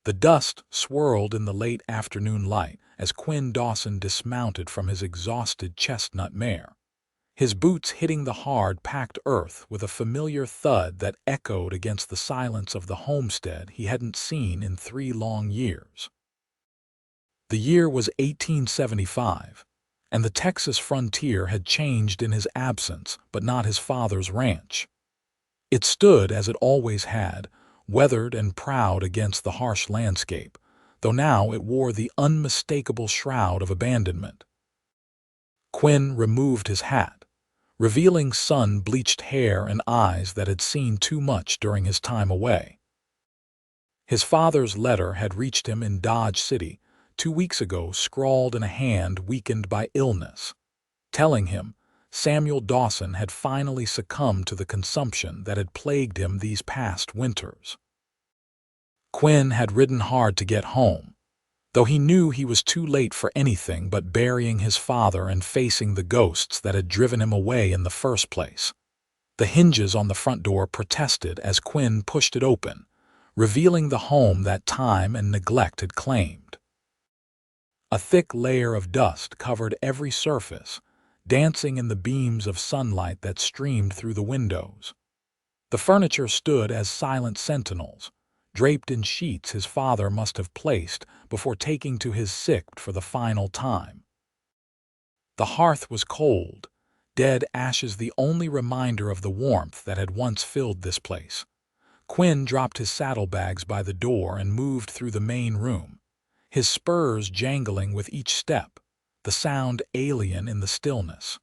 The dust swirled in the late afternoon light as Quinn Dawson dismounted from his exhausted chestnut mare, his boots hitting the hard, packed earth with a familiar thud that echoed against the silence of the homestead he hadn't seen in 3 long years. The year was 1875, and the Texas frontier had changed in his absence, but not his father's ranch. It stood as it always had, weathered and proud against the harsh landscape, though now it wore the unmistakable shroud of abandonment. Quinn removed his hat, revealing sun-bleached hair and eyes that had seen too much during his time away. His father's letter had reached him in Dodge City 2 weeks ago, scrawled in a hand weakened by illness, telling him Samuel Dawson had finally succumbed to the consumption that had plagued him these past winters. Quinn had ridden hard to get home, though he knew he was too late for anything but burying his father and facing the ghosts that had driven him away in the first place. The hinges on the front door protested as Quinn pushed it open, revealing the home that time and neglect had claimed. A thick layer of dust covered every surface, dancing in the beams of sunlight that streamed through the windows. The furniture stood as silent sentinels, draped in sheets his father must have placed before taking to his sick for the final time. The hearth was cold, dead ashes the only reminder of the warmth that had once filled this place. Quinn dropped his saddlebags by the door and moved through the main room, his spurs jangling with each step, the sound alien in the stillness.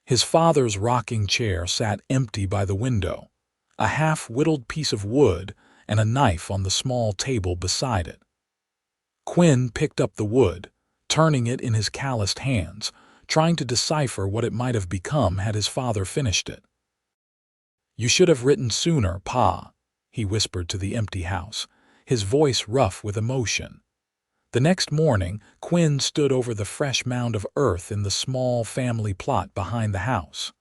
His father's rocking chair sat empty by the window, a half-whittled piece of wood and a knife on the small table beside it. Quinn picked up the wood, turning it in his calloused hands, trying to decipher what it might have become had his father finished it. "You should have written sooner, Pa," he whispered to the empty house, his voice rough with emotion. The next morning, Quinn stood over the fresh mound of earth in the small family plot behind the house.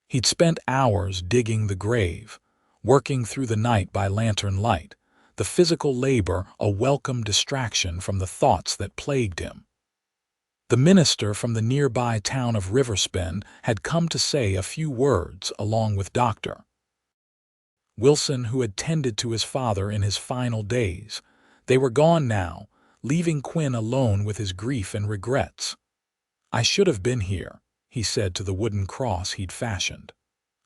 He'd spent hours digging the grave, working through the night by lantern light, the physical labor a welcome distraction from the thoughts that plagued him. The minister from the nearby town of Riverspend had come to say a few words along with Dr. Wilson, who had tended to his father in his final days. They were gone now, leaving Quinn alone with his grief and regrets. "I should have been here," he said to the wooden cross he'd fashioned.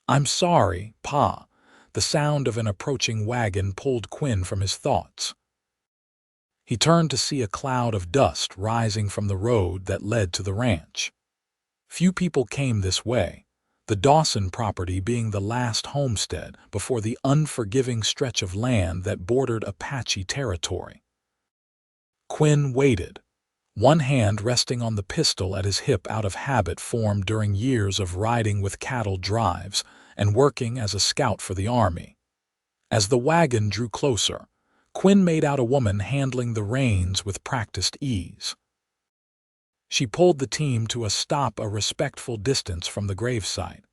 "I'm sorry, Pa." The sound of an approaching wagon pulled Quinn from his thoughts. He turned to see a cloud of dust rising from the road that led to the ranch. Few people came this way, the Dawson property being the last homestead before the unforgiving stretch of land that bordered Apache territory. Quinn waited, one hand resting on the pistol at his hip out of habit formed during years of riding with cattle drives and working as a scout for the Army. As the wagon drew closer, Quinn made out a woman handling the reins with practiced ease. She pulled the team to a stop a respectful distance from the gravesite.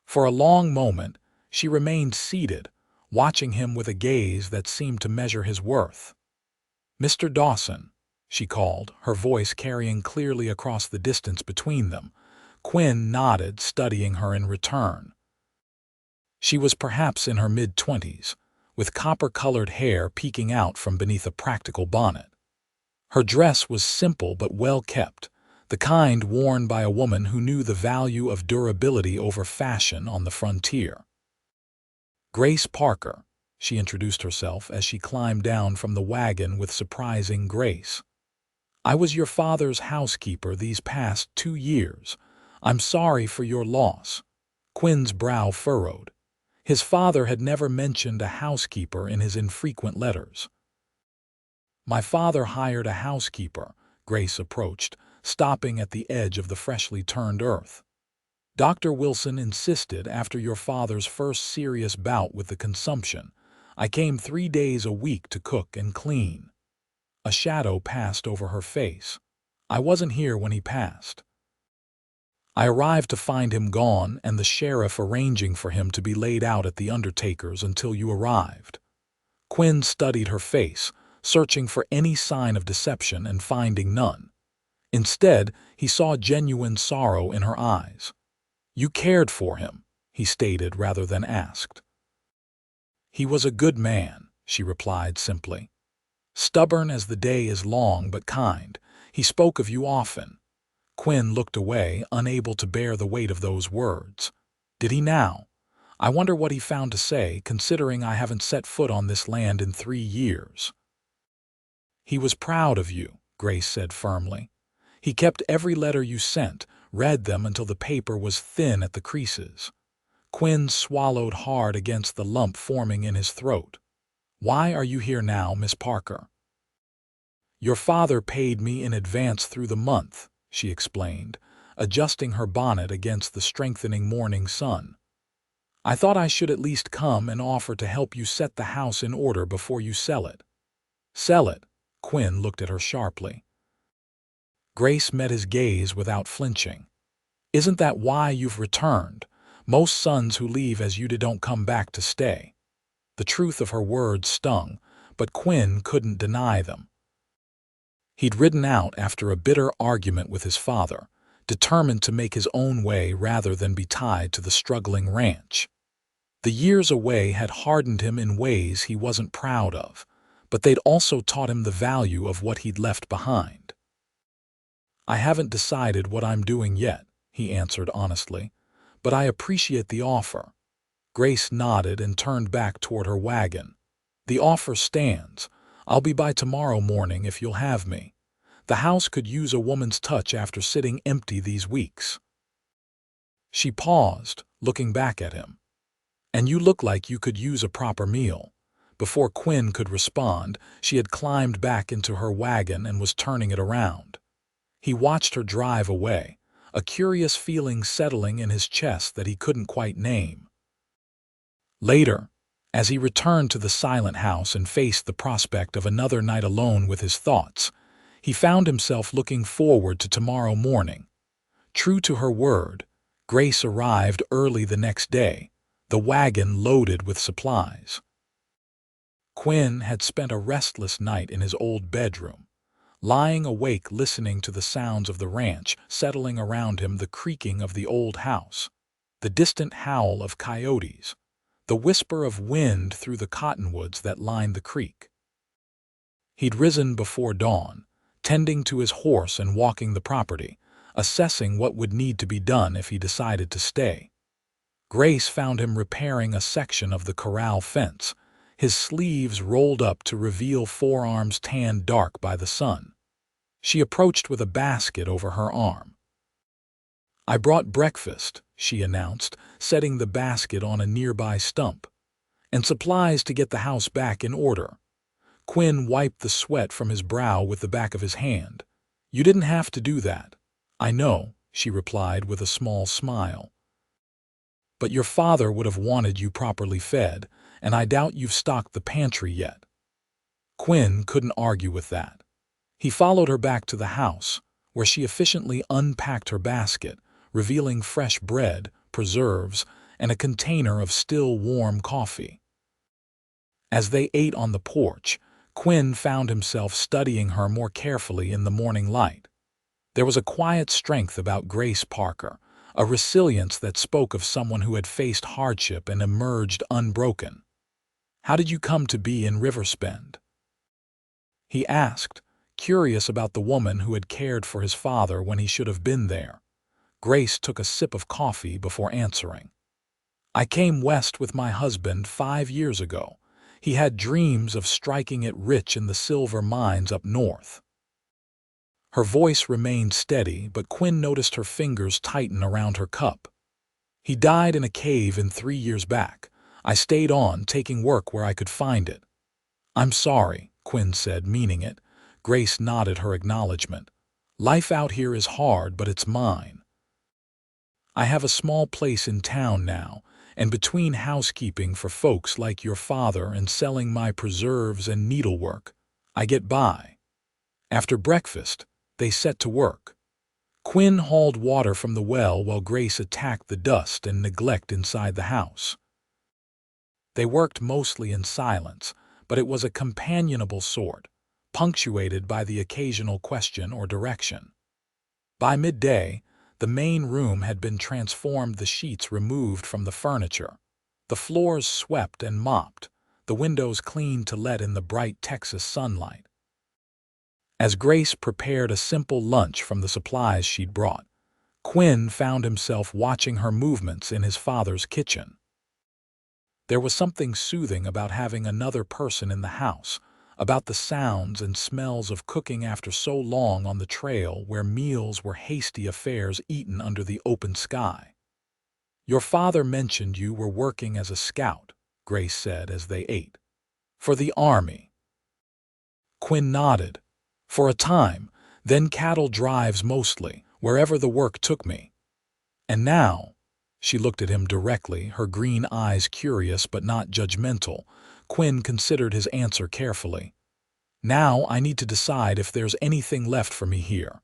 For a long moment, she remained seated, watching him with a gaze that seemed to measure his worth. "Mr. Dawson," she called, her voice carrying clearly across the distance between them. Quinn nodded, studying her in return. She was perhaps in her mid-20s, with copper-colored hair peeking out from beneath a practical bonnet. Her dress was simple but well-kept, the kind worn by a woman who knew the value of durability over fashion on the frontier. "Grace Parker," she introduced herself as she climbed down from the wagon with surprising grace. "I was your father's housekeeper these past 2 years. I'm sorry for your loss." Quinn's brow furrowed. His father had never mentioned a housekeeper in his infrequent letters. "My father hired a housekeeper," Grace approached, stopping at the edge of the freshly turned earth. "Dr. Wilson insisted after your father's first serious bout with the consumption. I came 3 days a week to cook and clean." A shadow passed over her face. "I wasn't here when he passed. I arrived to find him gone and the sheriff arranging for him to be laid out at the undertaker's until you arrived." Quinn studied her face, searching for any sign of deception and finding none. Instead, he saw genuine sorrow in her eyes. "You cared for him," he stated rather than asked. "He was a good man," she replied simply. "Stubborn as the day is long but kind. He spoke of you often." Quinn looked away, unable to bear the weight of those words. "Did he now? I wonder what he found to say, considering I haven't set foot on this land in 3 years." "He was proud of you," Grace said firmly. "He kept every letter you sent, read them until the paper was thin at the creases." Quinn swallowed hard against the lump forming in his throat. "Why are you here now, Miss Parker?" "Your father paid me in advance through the month," she explained, adjusting her bonnet against the strengthening morning sun. "I thought I should at least come and offer to help you set the house in order before you sell it." "Sell it?" Quinn looked at her sharply. Grace met his gaze without flinching. "Isn't that why you've returned? Most sons who leave as you did don't come back to stay." The truth of her words stung, but Quinn couldn't deny them. He'd ridden out after a bitter argument with his father, determined to make his own way rather than be tied to the struggling ranch. The years away had hardened him in ways he wasn't proud of, but they'd also taught him the value of what he'd left behind. "I haven't decided what I'm doing yet," he answered honestly, "but I appreciate the offer." Grace nodded and turned back toward her wagon. "The offer stands. I'll be by tomorrow morning if you'll have me. The house could use a woman's touch after sitting empty these weeks." She paused, looking back at him. "And you look like you could use a proper meal." Before Quinn could respond, she had climbed back into her wagon and was turning it around. He watched her drive away, a curious feeling settling in his chest that he couldn't quite name. Later, as he returned to the silent house and faced the prospect of another night alone with his thoughts, he found himself looking forward to tomorrow morning. True to her word, Grace arrived early the next day, the wagon loaded with supplies. Quinn had spent a restless night in his old bedroom, lying awake listening to the sounds of the ranch settling around him, the creaking of the old house, the distant howl of coyotes, the whisper of wind through the cottonwoods that lined the creek. He'd risen before dawn, tending to his horse and walking the property, assessing what would need to be done if he decided to stay. Grace found him repairing a section of the corral fence, his sleeves rolled up to reveal forearms tanned dark by the sun. She approached with a basket over her arm. "I brought breakfast," she announced, setting the basket on a nearby stump, "and supplies to get the house back in order." Quinn wiped the sweat from his brow with the back of his hand. "You didn't have to do that." "I know," she replied with a small smile. "But your father would have wanted you properly fed, and I doubt you've stocked the pantry yet." Quinn couldn't argue with that. He followed her back to the house, where she efficiently unpacked her basket, revealing fresh bread, preserves, and a container of still warm coffee. As they ate on the porch, Quinn found himself studying her more carefully in the morning light. There was a quiet strength about Grace Parker, a resilience that spoke of someone who had faced hardship and emerged unbroken. "How did you come to be in Riverspend?" he asked, curious about the woman who had cared for his father when he should have been there. Grace took a sip of coffee before answering. "I came west with my husband 5 years ago. He had dreams of striking it rich in the silver mines up north." Her voice remained steady, but Quinn noticed her fingers tighten around her cup. "He died in a cave in 3 years back. I stayed on, taking work where I could find it." "I'm sorry," Quinn said, meaning it. Grace nodded her acknowledgement. "Life out here is hard, but it's mine. I have a small place in town now, and between housekeeping for folks like your father and selling my preserves and needlework, I get by." After breakfast, they set to work. Quinn hauled water from the well while Grace attacked the dust and neglect inside the house. They worked mostly in silence, but it was a companionable sort, punctuated by the occasional question or direction. By midday, the main room had been transformed, the sheets removed from the furniture, the floors swept and mopped, the windows cleaned to let in the bright Texas sunlight. As Grace prepared a simple lunch from the supplies she'd brought, Quinn found himself watching her movements in his father's kitchen. There was something soothing about having another person in the house, about the sounds and smells of cooking after so long on the trail where meals were hasty affairs eaten under the open sky. "Your father mentioned you were working as a scout," Grace said as they ate. "For the Army?" Quinn nodded. "For a time, then cattle drives mostly, wherever the work took me. And now," she looked at him directly, her green eyes curious but not judgmental. Quinn considered his answer carefully. "Now I need to decide if there's anything left for me here.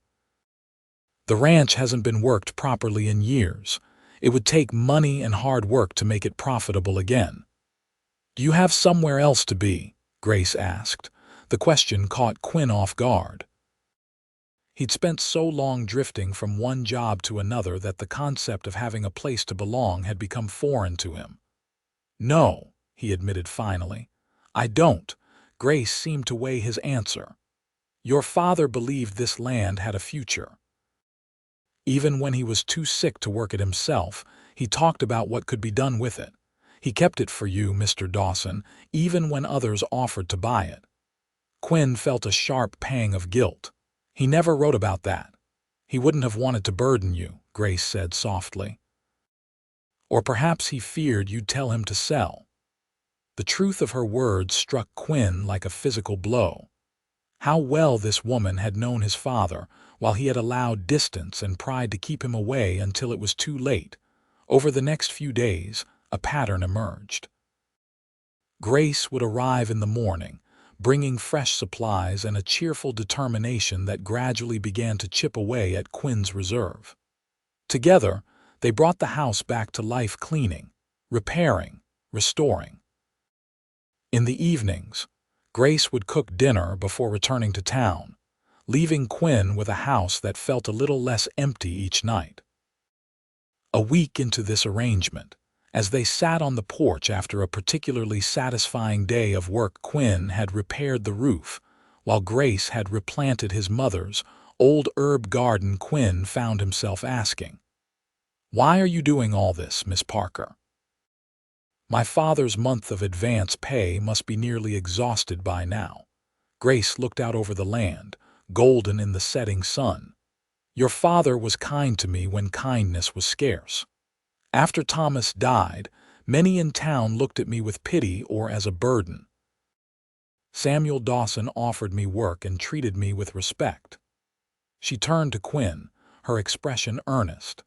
The ranch hasn't been worked properly in years. It would take money and hard work to make it profitable again." "Do you have somewhere else to be?" Grace asked. The question caught Quinn off guard. He'd spent so long drifting from one job to another that the concept of having a place to belong had become foreign to him. "No," he admitted finally. "I don't." Grace seemed to weigh his answer. "Your father believed this land had a future. Even when he was too sick to work it himself, he talked about what could be done with it. He kept it for you, Mr. Dawson, even when others offered to buy it." Quinn felt a sharp pang of guilt. "He never wrote about that. He wouldn't have wanted to burden you," Grace said softly. "Or perhaps he feared you'd tell him to sell." The truth of her words struck Quinn like a physical blow. How well this woman had known his father, while he had allowed distance and pride to keep him away until it was too late. Over the next few days, a pattern emerged. Grace would arrive in the morning, bringing fresh supplies and a cheerful determination that gradually began to chip away at Quinn's reserve. Together, they brought the house back to life, cleaning, repairing, restoring. In the evenings, Grace would cook dinner before returning to town, leaving Quinn with a house that felt a little less empty each night. A week into this arrangement, as they sat on the porch after a particularly satisfying day of work, Quinn had repaired the roof, while Grace had replanted his mother's old herb garden. Quinn found himself asking, "Why are you doing all this, Miss Parker?" "My father's month of advance pay must be nearly exhausted by now." Grace looked out over the land, golden in the setting sun. "Your father was kind to me when kindness was scarce. After Thomas died, many in town looked at me with pity or as a burden. Samuel Dawson offered me work and treated me with respect." She turned to Quinn, her expression earnest.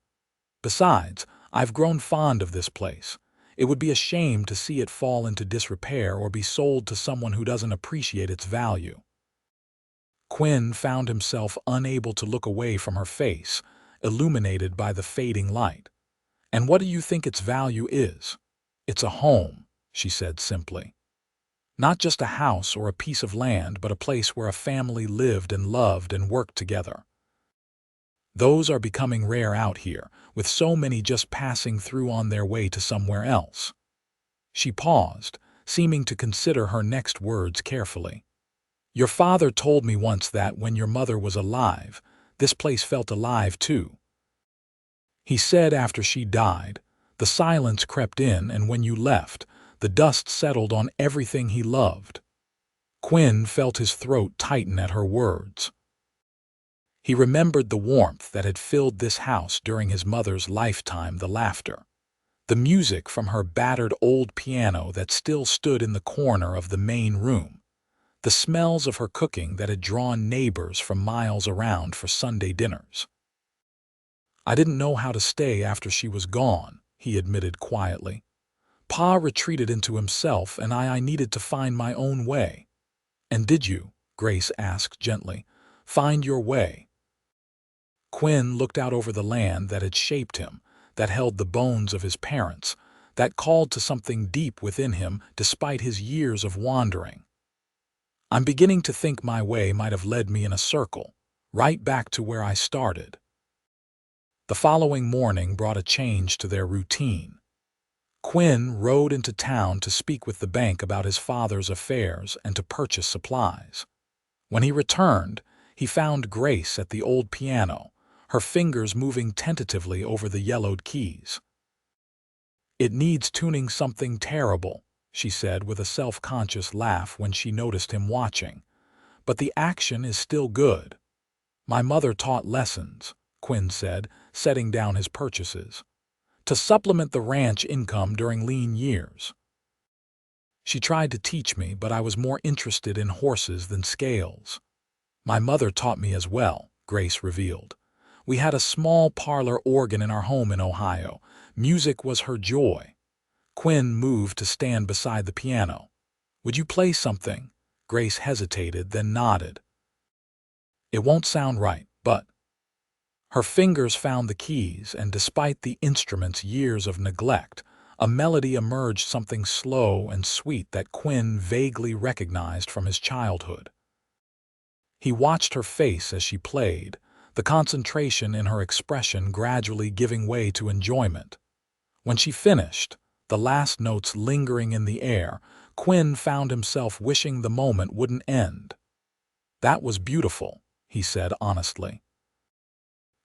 "Besides, I've grown fond of this place. It would be a shame to see it fall into disrepair or be sold to someone who doesn't appreciate its value." Quinn found himself unable to look away from her face, illuminated by the fading light. "And what do you think its value is?" "It's a home," she said simply. "Not just a house or a piece of land, but a place where a family lived and loved and worked together. Those are becoming rare out here, with so many just passing through on their way to somewhere else." She paused, seeming to consider her next words carefully. "Your father told me once that when your mother was alive, this place felt alive too. He said after she died, the silence crept in, and when you left, the dust settled on everything he loved." Quinn felt his throat tighten at her words. He remembered the warmth that had filled this house during his mother's lifetime, the laughter, the music from her battered old piano that still stood in the corner of the main room, the smells of her cooking that had drawn neighbors from miles around for Sunday dinners. "I didn't know how to stay after she was gone," he admitted quietly. "Pa retreated into himself, and I needed to find my own way." "And did you," Grace asked gently, "find your way?" Quinn looked out over the land that had shaped him, that held the bones of his parents, that called to something deep within him despite his years of wandering. I'm beginning to think my way might have led me in a circle, right back to where I started. The following morning brought a change to their routine. Quinn rode into town to speak with the bank about his father's affairs and to purchase supplies. When he returned, he found Grace at the old piano, her fingers moving tentatively over the yellowed keys. "It needs tuning something terrible," she said with a self-conscious laugh when she noticed him watching. "But the action is still good." "My mother taught lessons," Quinn said, setting down his purchases, "to supplement the ranch income during lean years. She tried to teach me, but I was more interested in horses than scales." "My mother taught me as well," Grace revealed. "We had a small parlor organ in our home in Ohio. Music was her joy." Quinn moved to stand beside the piano. "Would you play something?" Grace hesitated, then nodded. "It won't sound right, but—" Her fingers found the keys, and despite the instrument's years of neglect, a melody emerged, something slow and sweet that Quinn vaguely recognized from his childhood. He watched her face as she played, the concentration in her expression gradually giving way to enjoyment. When she finished, the last notes lingering in the air, Quinn found himself wishing the moment wouldn't end. "That was beautiful," he said honestly.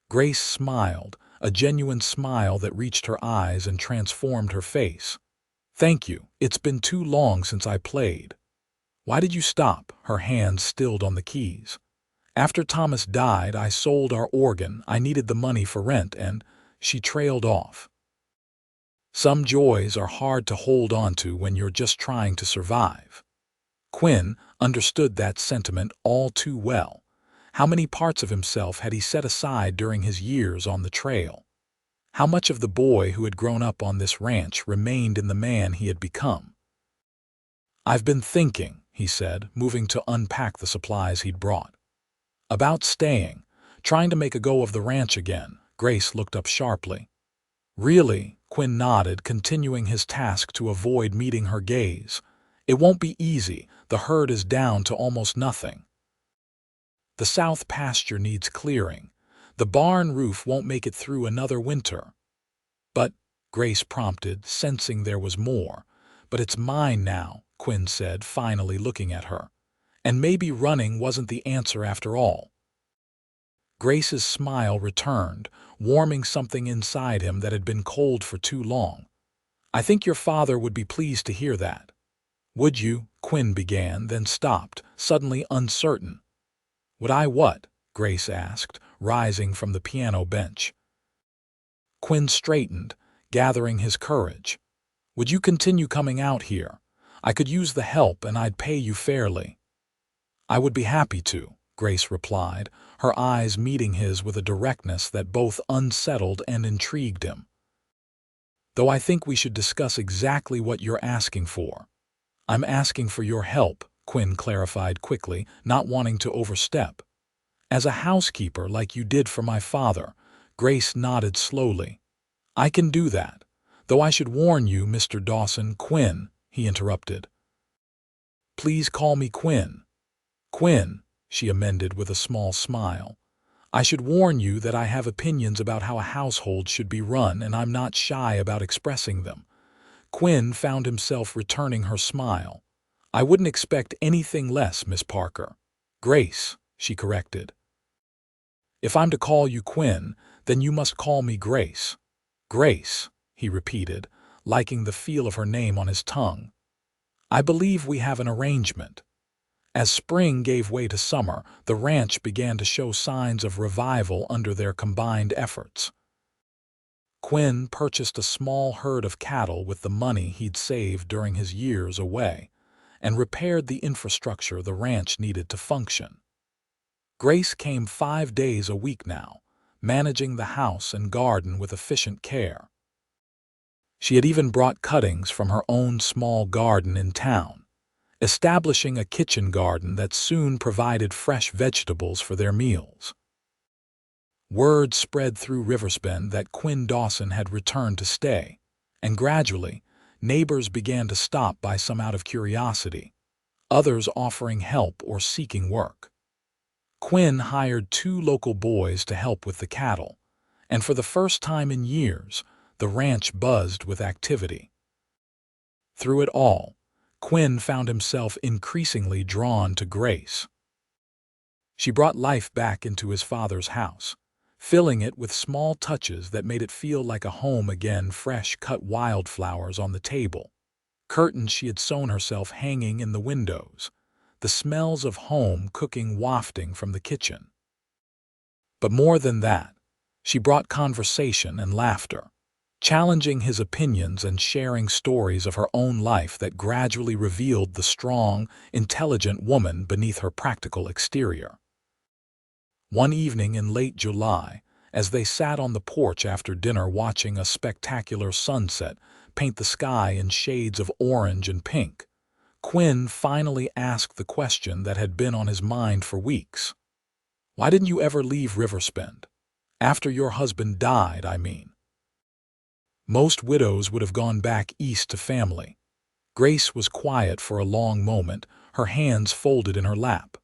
Grace smiled, a genuine smile that reached her eyes and transformed her face. "Thank you. It's been too long since I played." "Why did you stop?" Her hands stilled on the keys. "After Thomas died, I sold our organ. I needed the money for rent, and—" She trailed off. "Some joys are hard to hold on to when you're just trying to survive." Quinn understood that sentiment all too well. How many parts of himself had he set aside during his years on the trail? How much of the boy who had grown up on this ranch remained in the man he had become? "I've been thinking," he said, moving to unpack the supplies he'd brought. "About staying, trying to make a go of the ranch again." Grace looked up sharply. "Really?" Quinn nodded, continuing his task to avoid meeting her gaze. "It won't be easy. The herd is down to almost nothing. The south pasture needs clearing. The barn roof won't make it through another winter." "But," Grace prompted, sensing there was more. "But it's mine now," Quinn said, finally looking at her. "And maybe running wasn't the answer after all." Grace's smile returned, warming something inside him that had been cold for too long. "I think your father would be pleased to hear that." "Would you?" Quinn began, then stopped, suddenly uncertain. "Would I what?" Grace asked, rising from the piano bench. Quinn straightened, gathering his courage. "Would you continue coming out here? I could use the help and I'd pay you fairly." "I would be happy to," Grace replied, her eyes meeting his with a directness that both unsettled and intrigued him. "Though I think we should discuss exactly what you're asking for." "I'm asking for your help," Quinn clarified quickly, not wanting to overstep. "As a housekeeper like you did for my father." Grace nodded slowly. "I can do that. Though I should warn you, Mr. Dawson." "Quinn," he interrupted. "Please call me Quinn." "Quinn," she amended with a small smile. "I should warn you that I have opinions about how a household should be run, and I'm not shy about expressing them." Quinn found himself returning her smile. "I wouldn't expect anything less, Miss Parker." "Grace," she corrected. "If I'm to call you Quinn, then you must call me Grace." "Grace," he repeated, liking the feel of her name on his tongue. "I believe we have an arrangement." As spring gave way to summer, the ranch began to show signs of revival under their combined efforts. Quinn purchased a small herd of cattle with the money he'd saved during his years away, and repaired the infrastructure the ranch needed to function. Grace came 5 days a week now, managing the house and garden with efficient care. She had even brought cuttings from her own small garden in town, establishing a kitchen garden that soon provided fresh vegetables for their meals. Word spread through Riversbend that Quinn Dawson had returned to stay, And gradually, neighbors began to stop by, some out of curiosity, others offering help or seeking work. Quinn hired 2 local boys to help with the cattle, and for the first time in years, the ranch buzzed with activity. Through it all, Quinn found himself increasingly drawn to Grace. She brought life back into his father's house, filling it with small touches that made it feel like a home again: fresh-cut wildflowers on the table, curtains she had sewn herself hanging in the windows, the smells of home cooking wafting from the kitchen. But more than that, she brought conversation and laughter, challenging his opinions and sharing stories of her own life that gradually revealed the strong, intelligent woman beneath her practical exterior. One evening in late July, as they sat on the porch after dinner watching a spectacular sunset paint the sky in shades of orange and pink, Quinn finally asked the question that had been on his mind for weeks. "Why didn't you ever leave Riverspend? After your husband died, I mean." Most widows would have gone back east to family. Grace was quiet for a long moment, her hands folded in her lap.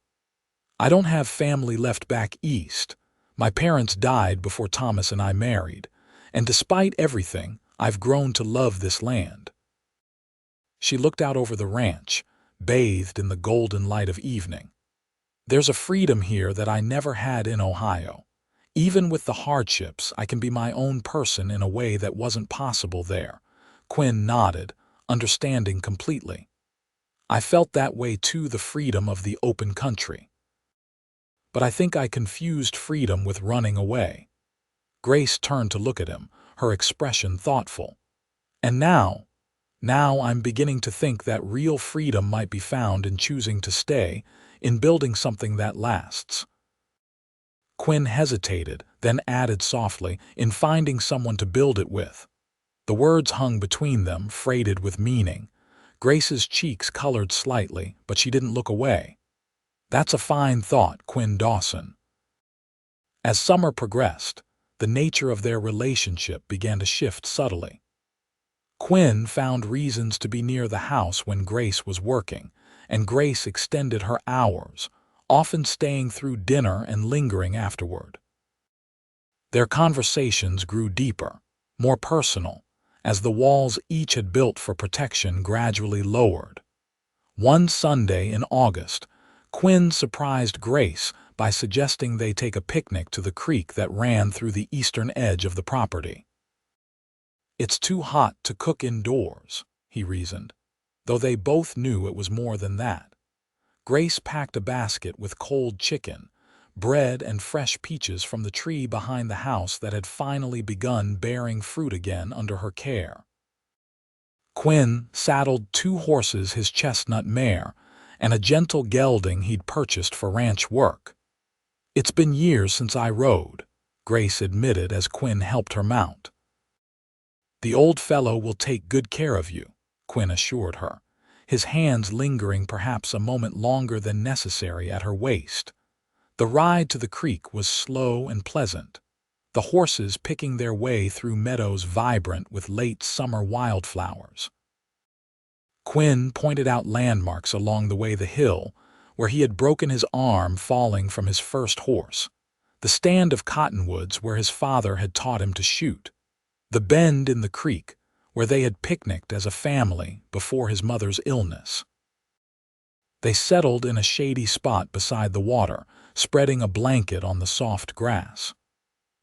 "I don't have family left back east. My parents died before Thomas and I married, and despite everything, I've grown to love this land." She looked out over the ranch, bathed in the golden light of evening. "There's a freedom here that I never had in Ohio. Even with the hardships, I can be my own person in a way that wasn't possible there." Quinn nodded, understanding completely. "I felt that way too, the freedom of the open country. But I think I confused freedom with running away." Grace turned to look at him, her expression thoughtful. "And now I'm beginning to think that real freedom might be found in choosing to stay, in building something that lasts." Quinn hesitated, then added softly, "in finding someone to build it with." The words hung between them, freighted with meaning. Grace's cheeks colored slightly, but she didn't look away. "That's a fine thought, Quinn Dawson." As summer progressed, the nature of their relationship began to shift subtly. Quinn found reasons to be near the house when Grace was working, and Grace extended her hours, often staying through dinner and lingering afterward. Their conversations grew deeper, more personal, as the walls each had built for protection gradually lowered. One Sunday in August, Quinn surprised Grace by suggesting they take a picnic to the creek that ran through the eastern edge of the property. "It's too hot to cook indoors," he reasoned, though they both knew it was more than that. Grace packed a basket with cold chicken, bread, and fresh peaches from the tree behind the house that had finally begun bearing fruit again under her care. Quinn saddled 2 horses, his chestnut mare, and a gentle gelding he'd purchased for ranch work. "It's been years since I rode," Grace admitted as Quinn helped her mount. "The old fellow will take good care of you," Quinn assured her, his hands lingering perhaps a moment longer than necessary at her waist. The ride to the creek was slow and pleasant, the horses picking their way through meadows vibrant with late summer wildflowers. Quinn pointed out landmarks along the way: the hill where he had broken his arm falling from his first horse, the stand of cottonwoods where his father had taught him to shoot, the bend in the creek where they had picnicked as a family before his mother's illness. They settled in a shady spot beside the water, spreading a blanket on the soft grass.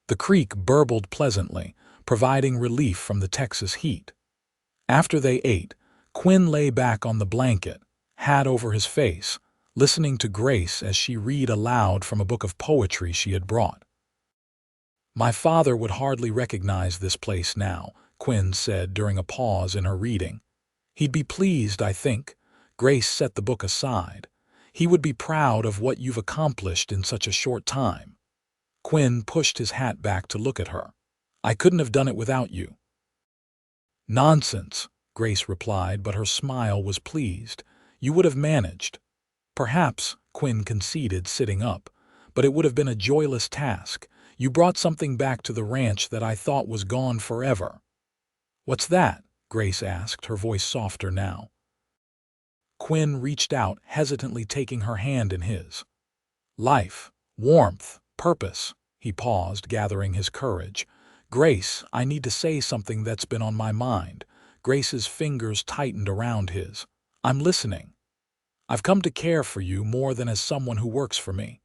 The creek burbled pleasantly, providing relief from the Texas heat. After they ate, Quinn lay back on the blanket, hat over his face, listening to Grace as she read aloud from a book of poetry she had brought. "My father would hardly recognize this place now," Quinn said during a pause in her reading. "He'd be pleased, I think." Grace set the book aside. "He would be proud of what you've accomplished in such a short time." Quinn pushed his hat back to look at her. "I couldn't have done it without you." "Nonsense," Grace replied, but her smile was pleased. "You would have managed." "Perhaps," Quinn conceded, sitting up, "but it would have been a joyless task. You brought something back to the ranch that I thought was gone forever." "What's that?" Grace asked, her voice softer now. Quinn reached out, hesitantly taking her hand in his. "Life, warmth, purpose." He paused, gathering his courage. "Grace, I need to say something that's been on my mind." Grace's fingers tightened around his. "I'm listening. I've come to care for you more than as someone who works for me.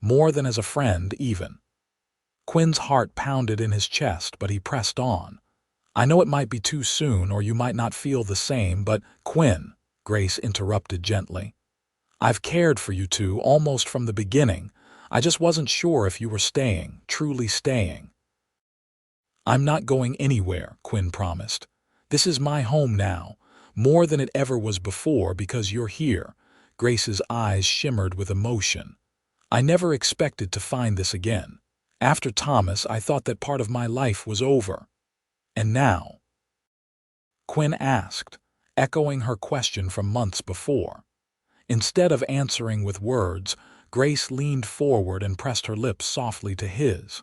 More than as a friend, even." Quinn's heart pounded in his chest, but he pressed on. "I know it might be too soon, or you might not feel the same, but—" "Quinn," Grace interrupted gently. "I've cared for you two almost from the beginning. I just wasn't sure if you were staying, truly staying." "I'm not going anywhere," Quinn promised. "This is my home now, more than it ever was before because you're here." Grace's eyes shimmered with emotion. "I never expected to find this again. After Thomas, I thought that part of my life was over. And now?" Quinn asked, echoing her question from months before. Instead of answering with words, Grace leaned forward and pressed her lips softly to his.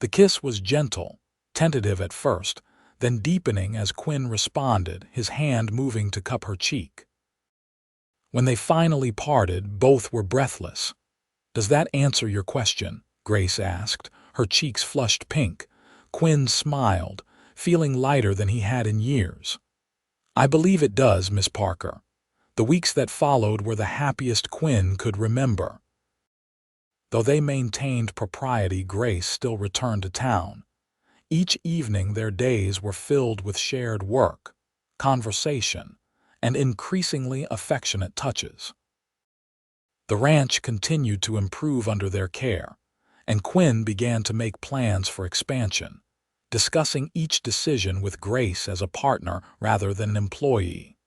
The kiss was gentle, tentative at first, then deepening as Quinn responded, his hand moving to cup her cheek. When they finally parted, both were breathless. "Does that answer your question?" Grace asked, her cheeks flushed pink. Quinn smiled, feeling lighter than he had in years. "I believe it does, Miss Parker." The weeks that followed were the happiest Quinn could remember. Though they maintained propriety, Grace still returned to town. Each evening their days were filled with shared work, conversation, and increasingly affectionate touches. The ranch continued to improve under their care, and Quinn began to make plans for expansion, discussing each decision with Grace as a partner rather than an employee.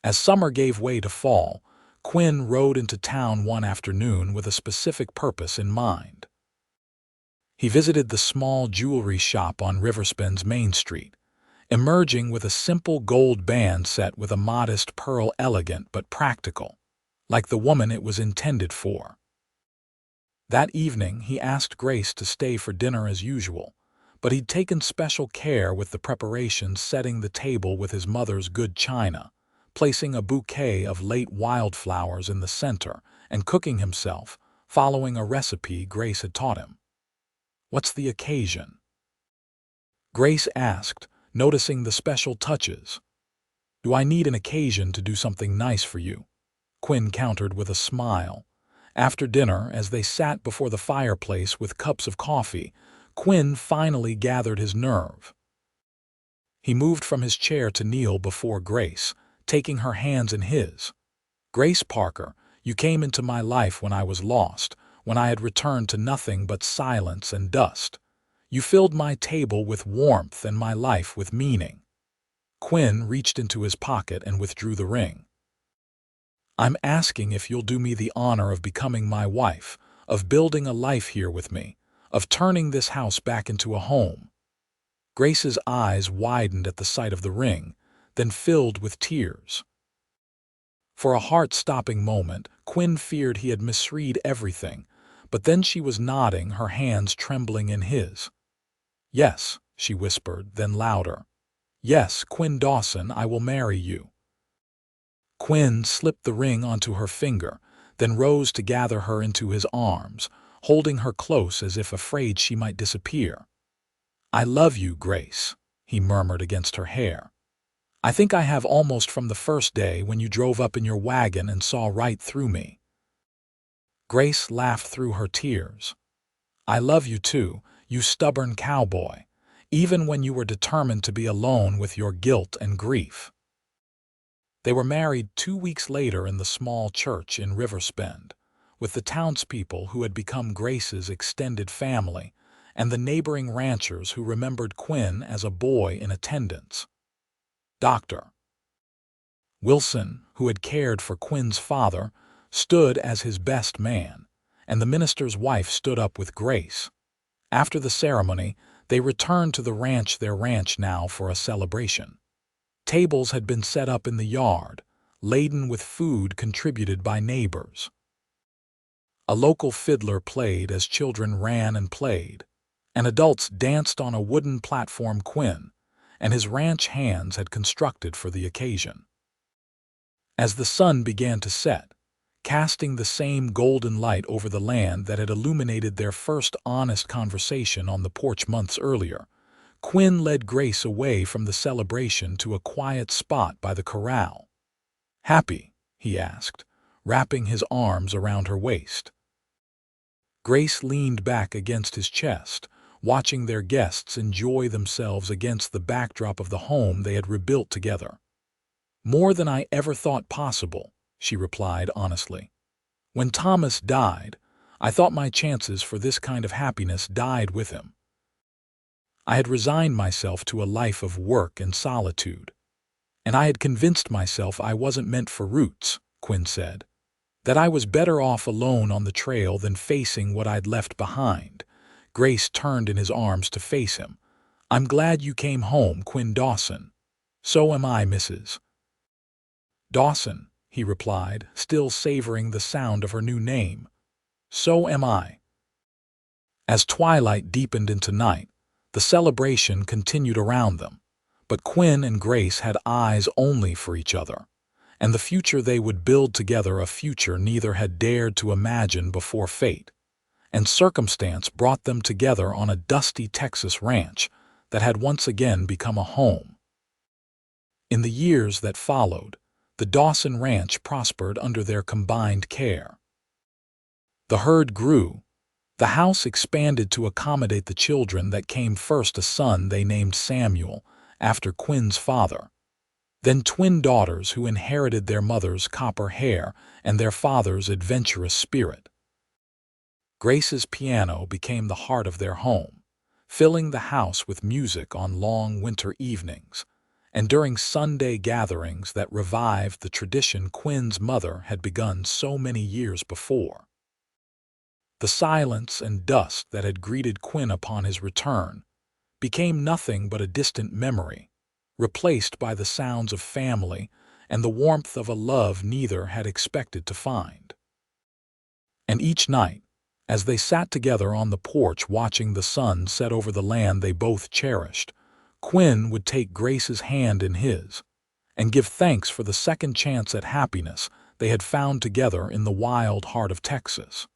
As summer gave way to fall, Quinn rode into town one afternoon with a specific purpose in mind. He visited the small jewelry shop on Riverspin's Main Street, emerging with a simple gold band set with a modest pearl, elegant but practical, like the woman it was intended for. That evening he asked Grace to stay for dinner as usual, but he'd taken special care with the preparations, setting the table with his mother's good china, placing a bouquet of late wildflowers in the center, and cooking himself, following a recipe Grace had taught him. "What's the occasion?" Grace asked, noticing the special touches. "Do I need an occasion to do something nice for you?" Quinn countered with a smile. After dinner, as they sat before the fireplace with cups of coffee, Quinn finally gathered his nerve. He moved from his chair to kneel before Grace, taking her hands in his. "Grace Parker, you came into my life when I was lost, when I had returned to nothing but silence and dust. You filled my table with warmth and my life with meaning." Quinn reached into his pocket and withdrew the ring. "I'm asking if you'll do me the honor of becoming my wife, of building a life here with me, of turning this house back into a home." Grace's eyes widened at the sight of the ring, then filled with tears. For a heart-stopping moment, Quinn feared he had misread everything, but then she was nodding, her hands trembling in his. "Yes," she whispered, then louder. "Yes, Quinn Dawson, I will marry you." Quinn slipped the ring onto her finger, then rose to gather her into his arms, holding her close as if afraid she might disappear. "I love you, Grace," he murmured against her hair. "I think I have almost from the first day when you drove up in your wagon and saw right through me." Grace laughed through her tears. "I love you too, you stubborn cowboy, even when you were determined to be alone with your guilt and grief." They were married 2 weeks later in the small church in Riverspin, with the townspeople who had become Grace's extended family, and the neighboring ranchers who remembered Quinn as a boy in attendance. Dr. Wilson, who had cared for Quinn's father, stood as his best man, and the minister's wife stood up with Grace. After the ceremony, they returned to their ranch now for a celebration. Tables had been set up in the yard, laden with food contributed by neighbors. A local fiddler played as children ran and played, and adults danced on a wooden platform. Quinn, and his ranch hands had constructed for the occasion. As the sun began to set, casting the same golden light over the land that had illuminated their first honest conversation on the porch months earlier, Quinn led Grace away from the celebration to a quiet spot by the corral. "Happy?" he asked, wrapping his arms around her waist. Grace leaned back against his chest, watching their guests enjoy themselves against the backdrop of the home they had rebuilt together. "More than I ever thought possible," she replied honestly. "When Thomas died, I thought my chances for this kind of happiness died with him. I had resigned myself to a life of work and solitude. And I had convinced myself I wasn't meant for roots," Quinn said. "That I was better off alone on the trail than facing what I'd left behind." Grace turned in his arms to face him. "I'm glad you came home, Quinn Dawson." "So am I, Mrs. Dawson," he replied, still savoring the sound of her new name. "So am I." As twilight deepened into night, the celebration continued around them, but Quinn and Grace had eyes only for each other, and the future they would build together, a future neither had dared to imagine before fate and circumstance brought them together on a dusty Texas ranch that had once again become a home. In the years that followed, the Dawson Ranch prospered under their combined care. The herd grew. The house expanded to accommodate the children that came first, a son they named Samuel, after Quinn's father, then twin daughters who inherited their mother's copper hair and their father's adventurous spirit. Grace's piano became the heart of their home, filling the house with music on long winter evenings, and during Sunday gatherings that revived the tradition Quinn's mother had begun so many years before. The silence and dust that had greeted Quinn upon his return became nothing but a distant memory, replaced by the sounds of family and the warmth of a love neither had expected to find. And each night, as they sat together on the porch watching the sun set over the land they both cherished, Quinn would take Grace's hand in his and give thanks for the second chance at happiness they had found together in the wild heart of Texas.